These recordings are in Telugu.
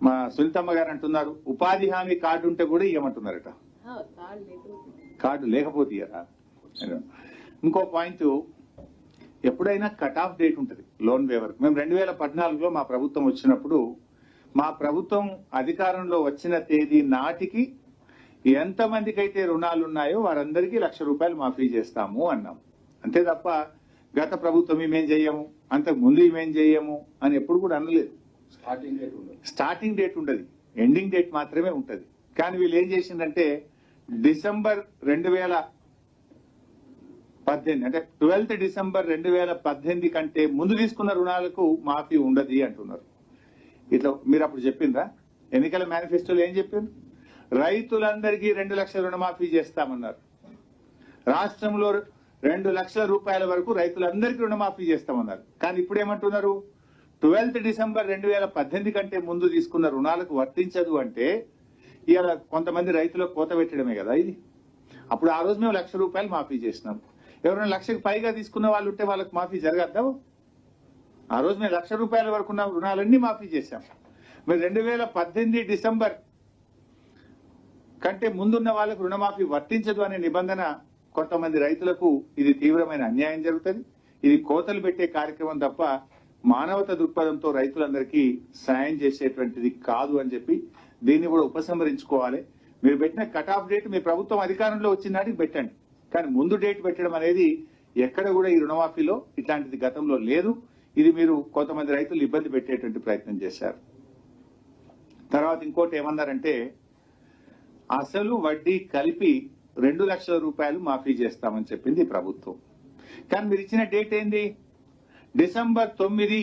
మా సునీతమ్మ గారు అంటున్నారు ఉపాధి హామీ కార్డు ఉంటే కూడా ఇవ్వమంటున్నారట. కార్డు లేకపోతే ఇయ్యరా? ఇంకో పాయింట్, ఎప్పుడైనా కట్ ఆఫ్ డేట్ ఉంటుంది లోన్ వేవర్. మేము 2014లో మా ప్రభుత్వం వచ్చినప్పుడు మా ప్రభుత్వం అధికారంలో వచ్చిన తేదీ నాటికి ఎంతమందికి అయితే రుణాలు ఉన్నాయో వారందరికీ ₹1,00,000 మాఫీ చేస్తాము అన్నాం. అంతే తప్ప గత ప్రభుత్వం ఇమేం చెయ్యము, అంతకు ముందు ఇమేం చెయ్యము అని ఎప్పుడు కూడా అనలేదు. స్టార్టింగ్ డేట్ ఉండదు, ఎండింగ్ డేట్ మాత్రమే ఉంటది. కానీ వీళ్ళు ఏం చేసిందంటే డిసెంబర్ 2018 అంటే 12th డిసెంబర్ 2018 కంటే ముందు తీసుకున్న రుణాలకు మాఫీ ఉండదు అంటున్నారు. ఇట్లా మీరు అప్పుడు చెప్పిండ్రా? ఎన్నికల మేనిఫెస్టోలో ఏం చెప్పిండ్రు? రైతులందరికీ 2 లక్షల రుణమాఫీ చేస్తామన్నారు. రాష్ట్రంలో 2 లక్షల రూపాయల వరకు రైతులందరికీ రుణమాఫీ చేస్తామన్నారు. కానీ ఇప్పుడు ఏమంటున్నారు? 12th డిసెంబర్ 2018 కంటే ముందు తీసుకున్న రుణాలకు వర్తించదు అంటే ఇవాళ కొంతమంది రైతులకు కోత పెట్టడమే కదా ఇది. అప్పుడు ఆ రోజు మేము ₹1,00,000 మాఫీ చేసినాం. ఎవరైనా 1,00,000కి పైగా తీసుకున్న వాళ్ళు ఉంటే వాళ్ళకి మాఫీ జరగద్దా? ఆ రోజు మేము ₹1,00,000 వరకు ఉన్న రుణాలన్నీ మాఫీ చేశాం. మీరు 2018 డిసెంబర్ కంటే ముందున్న వాళ్ళకు రుణమాఫీ వర్తించదు అనే నిబంధన కొంతమంది రైతులకు ఇది తీవ్రమైన అన్యాయం జరుగుతుంది. ఇది కోతలు పెట్టే కార్యక్రమం తప్ప మానవత దృక్పథంతో రైతులందరికీ సాయం చేసేటువంటిది కాదు అని చెప్పి దీన్ని కూడా ఉపసంహరించుకోవాలి. మీరు పెట్టిన కట్ ఆఫ్ డేట్ మీ ప్రభుత్వం అధికారంలో వచ్చిన నాటికి పెట్టండి, కానీ ముందు డేట్ పెట్టడం అనేది ఎక్కడ కూడా ఈ రుణమాఫీలో ఇట్లాంటిది గతంలో లేదు. ఇది మీరు కొంతమంది రైతులు ఇబ్బంది పెట్టేటువంటి ప్రయత్నం చేశారు. తర్వాత ఇంకోటి ఏమన్నారంటే అసలు వడ్డీ కలిపి ₹2 లక్షల మాఫీ చేస్తామని చెప్పింది ప్రభుత్వం. కానీ మీరు ఇచ్చిన డేట్ ఏంది? డిసెంబర్ 9,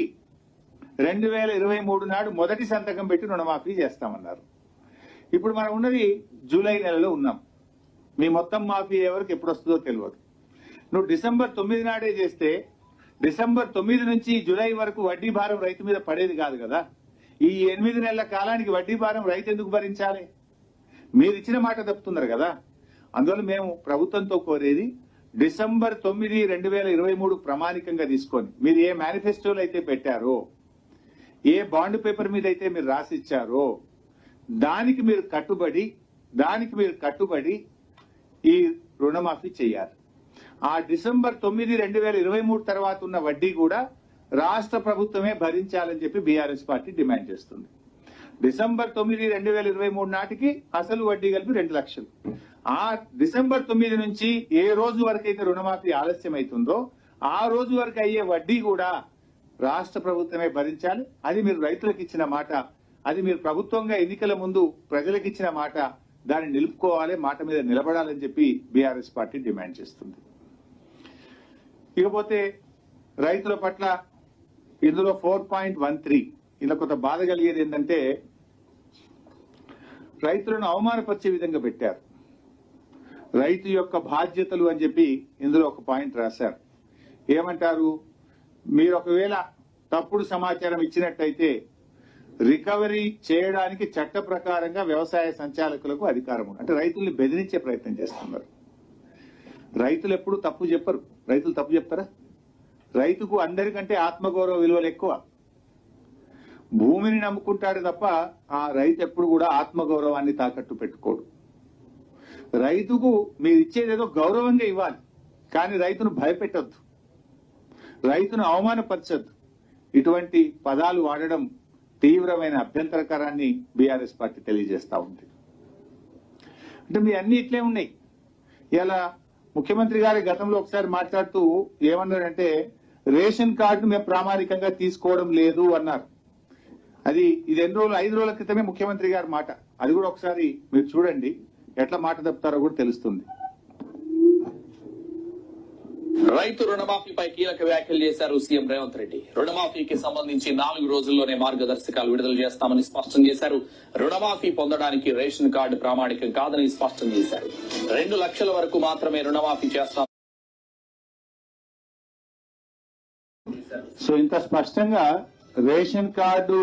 2023 నాడు మొదటి సంతకం పెట్టి రుణమాఫీ చేస్తామన్నారు. ఇప్పుడు మనం ఉన్నది జూలై నెలలో ఉన్నాం. మీ మొత్తం మాఫీ ఎవరికి ఎప్పుడు వస్తుందో తెలియదు. నువ్వు డిసెంబర్ 9 నాడే చేస్తే డిసెంబర్ 9 నుంచి జూలై వరకు వడ్డీ భారం రైతు మీద పడేది కాదు కదా. ఈ 8 నెలల కాలానికి వడ్డీ భారం రైతు ఎందుకు భరించాలి? మీరు ఇచ్చిన మాట తప్పుతున్నారు కదా. అందువల్ల మేము ప్రభుత్వంతో కోరేది డిసెంబర్ 9, 2023 ప్రామాణికంగా తీసుకొని మీరు ఏ మేనిఫెస్టోలు అయితే పెట్టారో, ఏ బాండ్ పేపర్ మీద అయితే మీరు రాసిచ్చారో దానికి మీరు కట్టుబడి ఈ రుణమాఫీ చేయాలి. ఆ డిసెంబర్ 9, 2023 తర్వాత ఉన్న వడ్డీ కూడా రాష్ట్ర ప్రభుత్వమే భరించాలని చెప్పి బీఆర్ఎస్ పార్టీ డిమాండ్ చేస్తుంది. డిసెంబర్ 9, 2023 నాటికి అసలు వడ్డీ కలిపి 2 లక్షలు. ఆ డిసెంబర్ 9 నుంచి ఏ రోజు వరకు అయితే రుణమాఫీ ఆలస్యం అవుతుందో ఆ రోజు వరకు అయ్యే వడ్డీ కూడా రాష్ట్ర ప్రభుత్వమే భరించాలి. అది మీరు రైతులకు ఇచ్చిన మాట, అది మీరు ప్రభుత్వంగా ఎన్నికల ముందు ప్రజలకు ఇచ్చిన మాట. దాన్ని నిలుపుకోవాలి, మాట మీద నిలబడాలని చెప్పి బీఆర్ఎస్ పార్టీ డిమాండ్ చేస్తుంది. ఇకపోతే రైతుల పట్ల ఇందులో 4.13 ఇలా కొంత బాధ కలిగేది ఏంటంటే రైతులను అవమానపరిచే విధంగా పెట్టారు. రైతు యొక్క బాధ్యతలు అని చెప్పి ఇందులో ఒక పాయింట్ రాశారు. ఏమంటారు? మీరు ఒకవేళ తప్పుడు సమాచారం ఇచ్చినట్టయితే రికవరీ చేయడానికి చట్ట ప్రకారంగా వ్యవసాయ సంచాలకులకు అధికారం ఉంది. అంటే రైతుల్ని బెదిరించే ప్రయత్నం చేస్తున్నారు. రైతులు ఎప్పుడు తప్పు చెప్పరు. రైతులు తప్పు చెప్తారా? రైతుకు అందరికంటే ఆత్మగౌరవ విలువలు ఎక్కువ. భూమిని నమ్ముకుంటాడు తప్ప ఆ రైతు ఎప్పుడు కూడా ఆత్మగౌరవాన్ని తాకట్టు పెట్టుకోడు. రైతుకు మీరు ఇచ్చేదేదో గౌరవంగా ఇవ్వాలి, కానీ రైతును భయపెట్టొద్దు, రైతును అవమానపరచొద్దు. ఇటువంటి పదాలు వాడడం తీవ్రమైన అభ్యంతరకరాన్ని బీఆర్ఎస్ పార్టీ తెలియజేస్తా ఉంది. అంటే మీ అన్ని ఇట్లే ఉన్నాయి. ఇలా ముఖ్యమంత్రి గారి గతంలో ఒకసారి మాట్లాడుతూ ఏమన్నారంటే రేషన్ కార్డును మేము ప్రామాణికంగా తీసుకోవడం లేదు అన్నారు. ఇది ఎన్ని రోజులు 5 రోజుల క్రితమే ముఖ్యమంత్రి గారి మాట. అది కూడా ఒకసారి మీరు చూడండి, ఎట్లా మాట తప్పుతారో కూడా తెలుస్తుంది. రైతు రుణమాఫీపై కీలక వ్యాఖ్యలు చేశారు సీఎం రేవంత్ రెడ్డి. రుణమాఫీకి సంబంధించి 4 రోజుల్లోనే మార్గదర్శకాలు విడుదల చేస్తామని స్పష్టం చేశారు. రుణమాఫీ పొందడానికి రేషన్ కార్డు ప్రామాణికం కాదని స్పష్టం చేశారు. 2 లక్షల వరకు మాత్రమే రుణమాఫీ చేస్తాం. సో ఇంత స్పష్టంగా రేషన్ కార్డు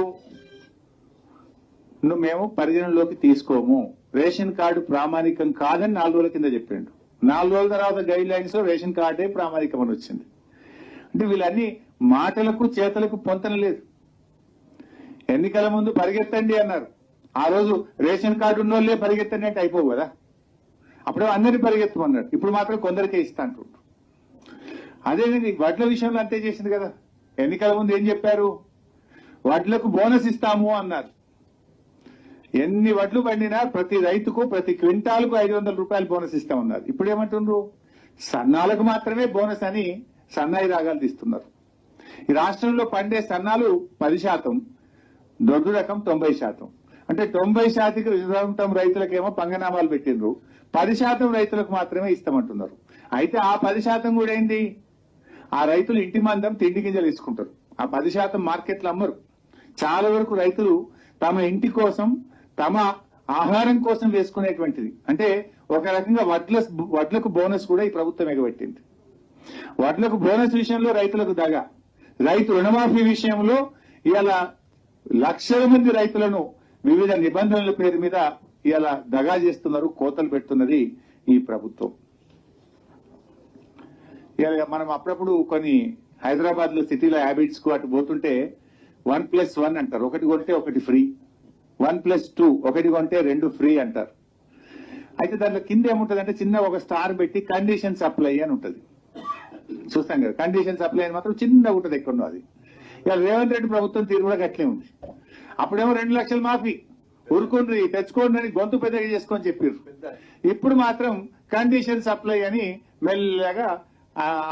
మేము పరిగణలోకి తీసుకోము, రేషన్ కార్డు ప్రామాణికం కాదని 4 రోజుల కింద చెప్పిండు. 4 రోజుల తర్వాత గైడ్ లైన్స్ లో రేషన్ కార్డే ప్రామాణికం అని వచ్చింది. అంటే వీళ్ళన్ని మాటలకు చేతలకు పొంతన లేదు. ఎన్నికల ముందు పరిగెత్తండి అన్నారు. ఆ రోజు రేషన్ కార్డు ఉన్నోళ్లే పరిగెత్తండి అంటే అయిపోవు కదా, అప్పుడు అందరినీ పరిగెత్తమన్నారు. ఇప్పుడు మాత్రం కొందరికే ఇస్తా అంటుండ్రు. అదే వడ్ల విషయంలో అంతే చేసింది కదా. ఎన్నికల ముందు ఏం చెప్పారు? వడ్లకు బోనస్ ఇస్తాము అన్నారు. ఎన్ని వడ్లు పండినా ప్రతి రైతుకు ప్రతి క్వింటాల్కు 500 రూపాయలు బోనస్ ఇస్తామన్నారు. ఇప్పుడు ఏమంటుండ్రు? సన్నాలకు మాత్రమే బోనస్ అని సన్నాయి రాగాలు తీస్తున్నారు. ఈ రాష్ట్రంలో పండే సన్నాలు 10%, దొడ్డు రకం 90%. అంటే 90% రైతులకేమో పంగనామాలు పెట్టిండ్రు, 10% రైతులకు మాత్రమే ఇస్తామంటున్నారు. అయితే ఆ 10% కూడా ఏంది? ఆ రైతులు ఇంటి మందం తిండి గింజలు తీసుకుంటారు. ఆ 10% మార్కెట్లు అమ్మరు. చాలా వరకు రైతులు తమ ఇంటి కోసం, తమ ఆహారం కోసం వేసుకునేటువంటిది. అంటే ఒక రకంగా వడ్లకు బోనస్ కూడా ఈ ప్రభుత్వం ఎగబెట్టింది. వడ్లకు బోనస్ విషయంలో రైతులకు దగా, రైతు రుణమాఫీ విషయంలో ఇలా లక్షల మంది రైతులను వివిధ నిబంధనల పేరు మీద ఇలా దగా చేస్తున్నారు, కోతలు పెడుతున్నది ఈ ప్రభుత్వం. ఇలా మనం అప్పుడప్పుడు కొన్ని హైదరాబాద్ లో సిటీలో హ్యాబిట్స్ కు అటు పోతుంటే 1+1 అంటారు. ఒకటి కొంటే ఒకటి ఫ్రీ, 1+2 ఒకటి కొంటే 2 ఫ్రీ అంటారు. అయితే దాంట్లో కింద ఏముంటది అంటే చిన్న ఒక స్టార్ పెట్టి కండిషన్ సప్లై అని ఉంటది. చూస్తాం కదా, కండిషన్ సప్లై అని మాత్రం చిన్నగా ఉంటది ఎక్కడో. అది ఇలా రేవంత్ రెడ్డి ప్రభుత్వం తీరు కూడా గట్లే ఉంది. అప్పుడేమో 2 లక్షలు మాఫీ, ఉరుకుండ్రి తెచ్చుకోండి అని గొంతు పెద్దగా చేసుకొని చెప్పారు. ఇప్పుడు మాత్రం కండిషన్ సప్లై అని మెల్లగా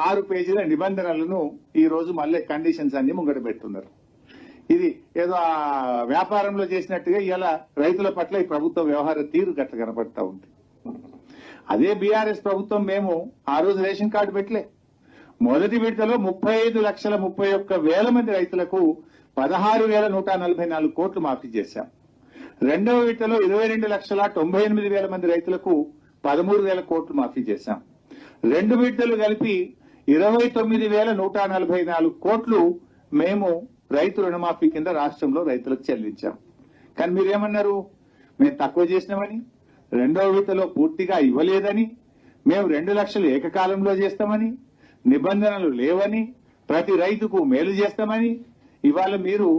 6 పేజీల నిబంధనలను ఈ రోజు మళ్ళీ కండిషన్స్ అన్ని ముంగట పెడుతున్నారు. ఇది ఏదో ఆ వ్యాపారంలో చేసినట్టుగా ఇలా రైతుల పట్ల ఈ ప్రభుత్వ వ్యవహార తీరు గట్ల కనపడతా ఉంది. అదే బీఆర్ఎస్ ప్రభుత్వం మేము ఆ రోజు రేషన్ కార్డు పెట్టలే. మొదటి విడతలో 35,31,000 మంది రైతులకు 16,144 కోట్లు మాఫీ చేశాం. రెండవ విడతలో 22,98,000 మంది రైతులకు 13,000 కోట్లు మాఫీ చేశాం. 2 విడతలు కలిపి 29,144 కోట్లు మేము రైతు రుణమాఫీ కింద రాష్ట్రంలో రైతులకు చెల్లించాం. కానీ మీరేమన్నారు? మేము తక్కువ చేసినామని, రెండవ విడతలో పూర్తిగా ఇవ్వలేదని, మేము 2 లక్షలు ఏకకాలంలో చేస్తామని, నిబంధనలు లేవని, ప్రతి రైతుకు మేలు చేస్తామని. ఇవాళ మీరు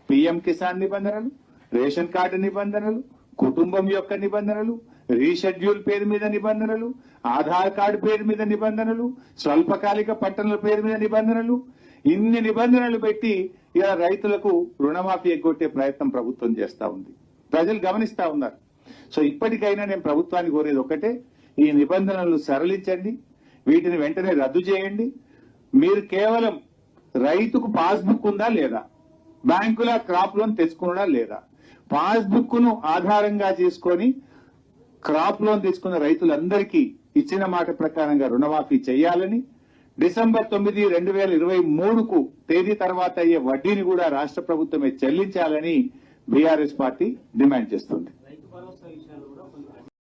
పీఎం కిసాన్ నిబంధనలు, రేషన్ కార్డు నిబంధనలు, కుటుంబం యొక్క నిబంధనలు, రీషెడ్యూల్ పేరు మీద నిబంధనలు, ఆధార్ కార్డు పేరు మీద నిబంధనలు, స్వల్పకాలిక పట్టణాల పేరు మీద నిబంధనలు, ఇన్ని నిబంధనలు పెట్టి ఇలా రైతులకు రుణమాఫీ ఎగ్గొట్టే ప్రయత్నం ప్రభుత్వం చేస్తా ఉంది. ప్రజలు గమనిస్తా ఉన్నారు. సో ఇప్పటికైనా నేను ప్రభుత్వాన్ని కోరేది ఒకటే, ఈ నిబంధనలు సరళించండి, వీటిని వెంటనే రద్దు చేయండి. మీరు కేవలం రైతుకు పాస్బుక్ ఉందా లేదా, బ్యాంకుల క్రాప్ లోన్ తెచ్చుకున్నా లేదా, పాస్బుక్ ను ఆధారంగా చేసుకొని క్రాప్ లోన్ తీసుకున్న రైతులందరికీ ఇచ్చిన మాట ప్రకారంగా రుణమాఫీ చేయాలని, డిసెంబర్ 9, 2023కు తేదీ తర్వాత అయ్యే వడ్డీని కూడా రాష్ట్ర ప్రభుత్వమే చెల్లించాలని బీఆర్ఎస్ పార్టీ డిమాండ్ చేస్తుంది.